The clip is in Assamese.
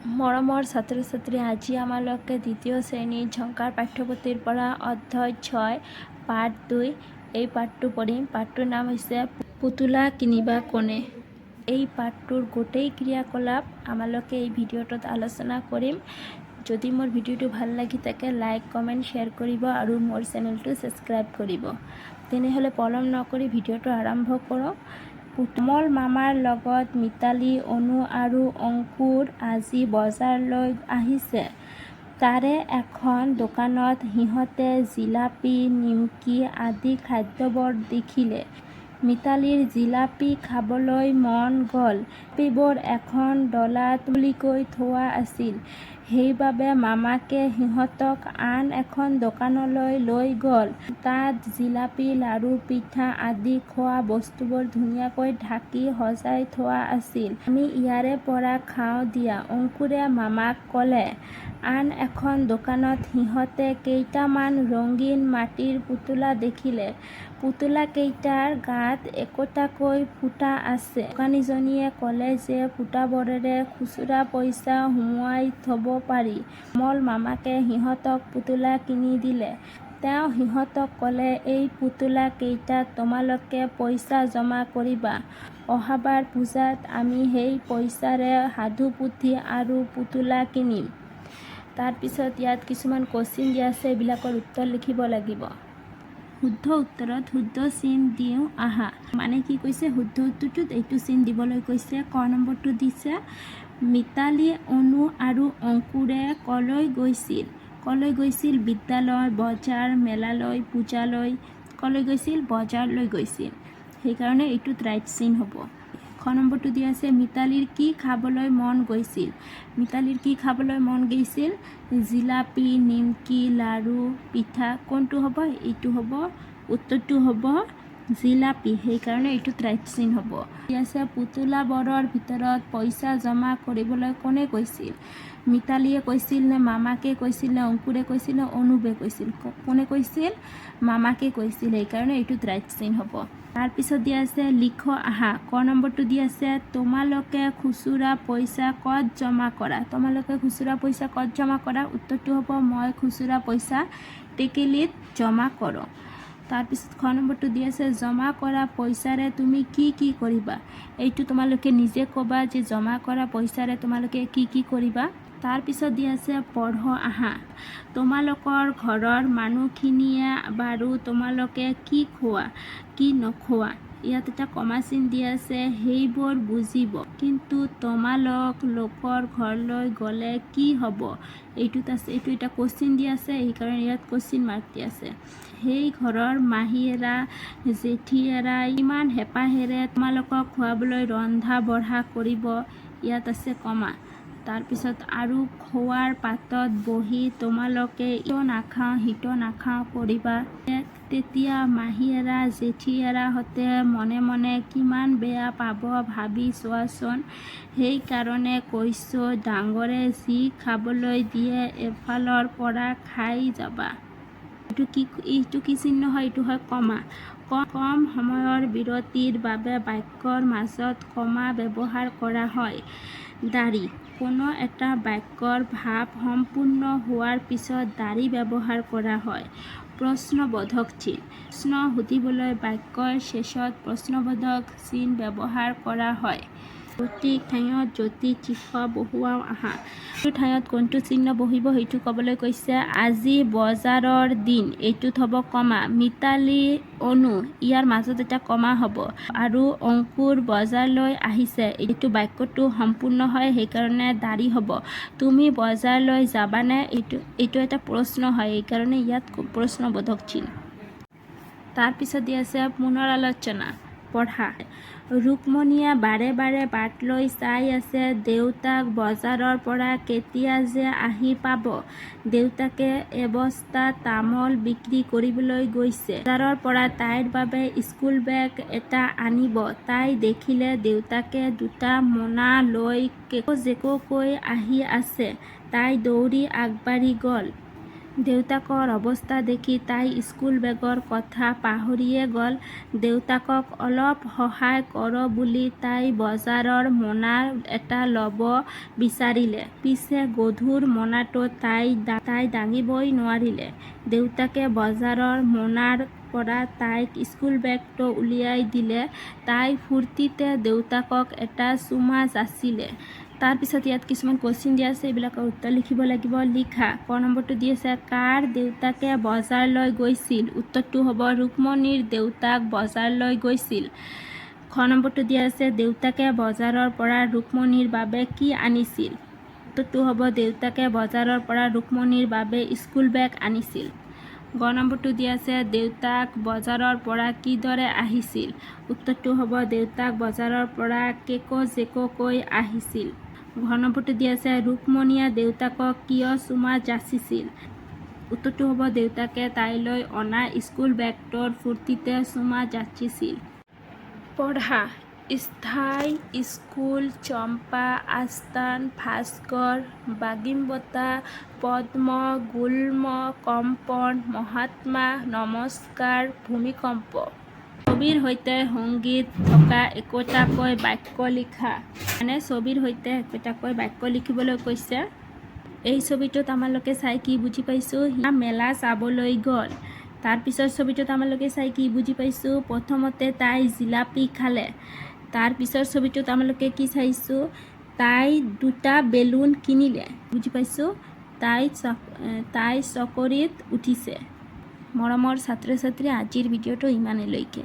মৰমৰ ছাত্ৰ ছাত্ৰী, আজি আমালোকে দ্বিতীয় শ্ৰেণীৰ ঝংকাৰ পাঠ্যপুথিৰ পৰা অধ্যায় 6 পাঠ 2 এই পাঠটো পঢ়িম। পাঠটোৰ নাম হৈছে পুতুলা কিনিবা কনে। এই পাঠটোৰ গোটেই ক্ৰিয়াকলাপ আমালোকে এই ভিডিঅ'টোত আলোচনা কৰিম। যদি মোৰ ভিডিঅ'টো ভাল লাগি থাকে লাইক কমেণ্ট শ্বেয়াৰ কৰিব আৰু মোৰ চেনেলটো ছাবস্ক্ৰাইব কৰিব। তেনেহ'লে পলম নকৰি ভিডিঅ'টো আৰম্ভ কৰোঁ। কমল মামাৰ লগত মিতালী, অনু আৰু অংকুৰ আজি বজাৰলৈ আহিছে। তাৰে এখন দোকানত সিহঁতে জিলাপি, নিমকি আদি খাদ্যবোৰ দেখিলে। মিতালীৰ জিলাপি খাবলৈ মন গ'ল। জিলাপিবোৰ এখন ডলাত তুলিকৈ থোৱা আছিল। সেইবাবে মামাকে সিহঁতক আন এখন দোকানলৈ লৈ গ'ল। তাত জিলাপি, লাড়ু, পিঠা আদি খোৱা বস্তুবোৰ ধুনীয়াকৈ ঢাকি সজাই থোৱা আছিল। আমি ইয়াৰে পৰা খাওঁ দিয়া, অংকুৰে মামাক ক'লে। আন এখন দোকানত সিহঁতে কেইটামান ৰঙীন মাটিৰ পুতলা দেখিলে। পুতলাকেইটাৰ গাত একোটাকৈ ফুটা আছে। দোকানীজনীয়ে ক'লে যে ফুটাবোৰেৰে খুচুৰা পইচা সুমুৱাই থ'ব পাৰি। কমল মামাকে সিহঁতক পুতলা কিনি দিলে। তেওঁ সিহঁতক ক'লে, এই পুতলা কেইটাত তোমালোকে পইচা জমা কৰিবা। অহাবাৰ পূজাত আমি সেই পইচাৰে সাধুপুথি আৰু পুতলা কিনিম। তাৰপিছত ইয়াত কিছুমান কোৱেশ্চন দিয়া আছে, এইবিলাকৰ উত্তৰ লিখিব লাগিব। শুদ্ধ উত্তৰত শুদ্ধ চিন দিওঁ আহা। মানে কি কৈছে, শুদ্ধ উত্তৰটোত এইটো চিন দিবলৈ কৈছে। ক নম্বৰটো দিছে, মিতালী, অনু আৰু অংকুৰে কলৈ গৈছিল? কলৈ গৈছিল? বিদ্যালয়, বজাৰ, মেলালৈ, পূজালৈ। কলৈ গৈছিল? বজাৰলৈ গৈছিল। সেইকাৰণে এইটোত ৰাইট চিন হ'ব। খ নম্বৰটো দিয়া আছে, মিতালীৰ কি খাবলৈ মন গৈছিল? মিতালীৰ কি খাবলৈ মন গৈছিল? জিলাপি, নিমকি, লাড়ু, পিঠা। কোনটো হ'ব? এইটো হ'ব, উত্তৰটো হ'ব জিলাপি। সেইকাৰণে এইটোত ৰাইট চিন হ'ব। দিয়া আছে, পুতলাবোৰৰ ভিতৰত পইচা জমা কৰিবলৈ কোনে কৈছিল? মিতালীয়ে কৈছিল নে মামাকে কৈছিল নে অংকুৰে কৈছিল নে অনুৱে কৈছিল? কোনে কৈছিল? মামাকে কৈছিল। সেইকাৰণে এইটোত ৰাইট চিন হ'ব। তাৰপিছত দিয়া আছে, লিখ আহা। ক নম্বৰটো দিয়া আছে, তোমালোকে খুচুৰা পইচা ক'ত জমা কৰা? তোমালোকে খুচুৰা পইচা ক'ত জমা কৰা? উত্তৰটো হ'ব, মই খুচুৰা পইচা টেকেলিত জমা কৰোঁ। তাৰপিছত খ নম্বৰটো দিয়া আছে, জমা কৰা পইচাৰে তুমি কি কি কৰিবা? এইটো তোমালোকে নিজে ক'বা যে জমা কৰা পইচাৰে তোমালোকে কি কি কৰিবা। তাৰপিছত দিয়া আছে, পঢ় আহা। তোমালোকৰ ঘৰৰ মানুহখিনিয়ে বাৰু তোমালোকে কি খোৱা, কি নোখোৱা? ইয়াত এটা কমা চিন দিয়া আছে, সেইবোৰ বুজিব। কিন্তু তোমালোক লোকৰ ঘৰলৈ গ'লে কি হ'ব? এইটোত আছে, এইটো এটা কুৱেশ্চন দিয়া আছে, সেইকাৰণে ইয়াত কুৱেশ্চন মাৰ্ক দিয়া আছে। সেই ঘৰৰ মাহীয়েৰা, জেঠীয়েৰাই ইমান হেঁপাহেৰে তোমালোকক খুৱাবলৈ ৰন্ধা বঢ়া কৰিব। ইয়াত আছে কমা। তাৰপিছত আৰু খোৱাৰ পাতত বহি তোমালোকে ইটো নাখাওঁ সিটো নাখাওঁ কৰিবা। তেতিয়া মাহীয়েৰা জেঠীয়েৰাহঁতে মনে মনে কিমান বেয়া পাব ভাবি চোৱাচোন। সেইকাৰণে কৈছোঁ, ডাঙৰে যি খাবলৈ দিয়ে এফালৰ পৰা খাই যাবা। এইটো কি চিহ্ন হয়? এইটো হয় কমা। কম সময়ৰ বিৰতিৰ বাবে বাক্যৰ মাজত কমা ব্যৱহাৰ কৰা হয়। দাঢ়ি। কোনো এটা বাক্যৰ ভাৱ সম্পূৰ্ণ হোৱাৰ পিছত দাঢ়ি ব্যৱহাৰ কৰা হয়। প্ৰশ্নবোধক চিন। প্ৰশ্ন সুধিবলৈ বাক্যৰ শেষত প্ৰশ্নবোধক চিন ব্যৱহাৰ কৰা হয়। সঠিক ঠাইত জ্যোতি চিহ্ন বহুৱাও আহা। এইটো ঠাইত কোনটো চিহ্ন বহিব সেইটো ক'বলৈ কৈছে। আজি বজাৰৰ দিন, এইটোত হ'ব কমা। মিতালী, অনু, ইয়াৰ মাজত এটা কমা হ'ব। আৰু অংকুৰ বজাৰলৈ আহিছে, এইটো বাক্যটো সম্পূৰ্ণ হয়, সেইকাৰণে দাঢ়ি হ'ব। তুমি বজাৰলৈ যাবানে? এইটো এটা প্ৰশ্ন হয়, সেইকাৰণে ইয়াত প্ৰশ্নবোধক চিন। তাৰপিছত দিয়া আছে, পুনৰালোচনা। পঢ়া। ৰুক্মণীয়ে বাৰে বাৰে বাটলৈ চাই আছে। দেউতাক বজাৰৰ পৰা কেতিয়া যে আহি পাব। দেউতাকে এবস্তা তামোল বিক্ৰী কৰিবলৈ গৈছে। বজাৰৰ পৰা তাইৰ বাবে স্কুল বেগ এটা আনিব। তাই দেখিলে দেউতাকে দুটা মোনা লৈ জেকোকৈ আহি আছে। তাই দৌৰি আগবাঢ়ি গ'ল। দেউতাকৰ অৱস্থা দেখি তাই স্কুল বেগৰ কথা পাহৰিয়ে গ'ল। দেউতাকক অলপ সহায় কৰ বুলি তাই বজাৰৰ মোনা এটা ল'ব বিচাৰিলে। পিছে গধুৰ মোনাটো তাই দাঙিবই নোৱাৰিলে। দেউতাকে বজাৰৰ মোনাৰ পৰা তাইক স্কুল বেগটো উলিয়াই দিলে। তাই ফূৰ্তিতে দেউতাকক এটা চুমা যাচিলে। তাৰপিছত ইয়াত কিছুমান কুৱেশ্যন দিয়া আছে, এইবিলাকৰ উত্তৰ লিখিব লাগিব। লিখা। ক নম্বৰটো দি আছে, কাৰ দেউতাকে বজাৰলৈ গৈছিল? উত্তৰটো হ'ব ৰুক্মণীৰ দেউতাক বজাৰলৈ গৈছিল। খ নম্বৰটো দিয়া আছে, দেউতাকে বজাৰৰ পৰা ৰুক্মণীৰ বাবে কি আনিছিল? উত্তৰটো হ'ব দেউতাকে বজাৰৰ পৰা ৰুক্মণীৰ বাবে স্কুল বেগ আনিছিল। গ নম্বৰটো দিয়া আছে, দেউতাক বজাৰৰ পৰা কিদৰে আহিছিল? উত্তৰটো হ'ব দেউতাক বজাৰৰ পৰা কেকো-জেকোকৈ আহিছিল। ঘ নম্বৰটো দিয়া আছে, ৰুক্মণীয়ে দেউতাকক কিয় চুমা যাচিছিল? উত্তৰটো হ'ব দেউতাকে তাইলৈ অনা স্কুল বেগটোৰ ফূৰ্তিতে চুমা যাচিছিল। পঢ়া। স্থাই, স্কুল, চম্পা, আস্তান, ভাস্কৰ, বাগিমবতা, পদ্ম, গুল্ম, কম্পন, মহাত্মা, নমস্কাৰ, ভূমিকম্প। ছবিৰ সৈতে সংগীত থকা একোটাকৈ বাক্য লিখা। মানে ছবিৰ সৈতে একোটাকৈ বাক্য লিখিবলৈ কৈছে। এই ছবিটোত আমালোকে চাই কি বুজি পাইছোঁ? মেলা চাবলৈ গ'ল। তাৰপিছৰ ছবিটোত আমালোকে চাই কি বুজি পাইছোঁ? প্ৰথমতে তাই জিলাপি খালে। তাৰপিছৰ ছবিটোত আমালোকে কি চাইছোঁ? তাই দুটা বেলুন কিনিলে। বুজি পাইছোঁ? তাই চকৰিত উঠিছে। মৰমৰ ছাত্ৰ ছাত্ৰী, আজিৰ ভিডিঅ'টো ইমানেলৈকে।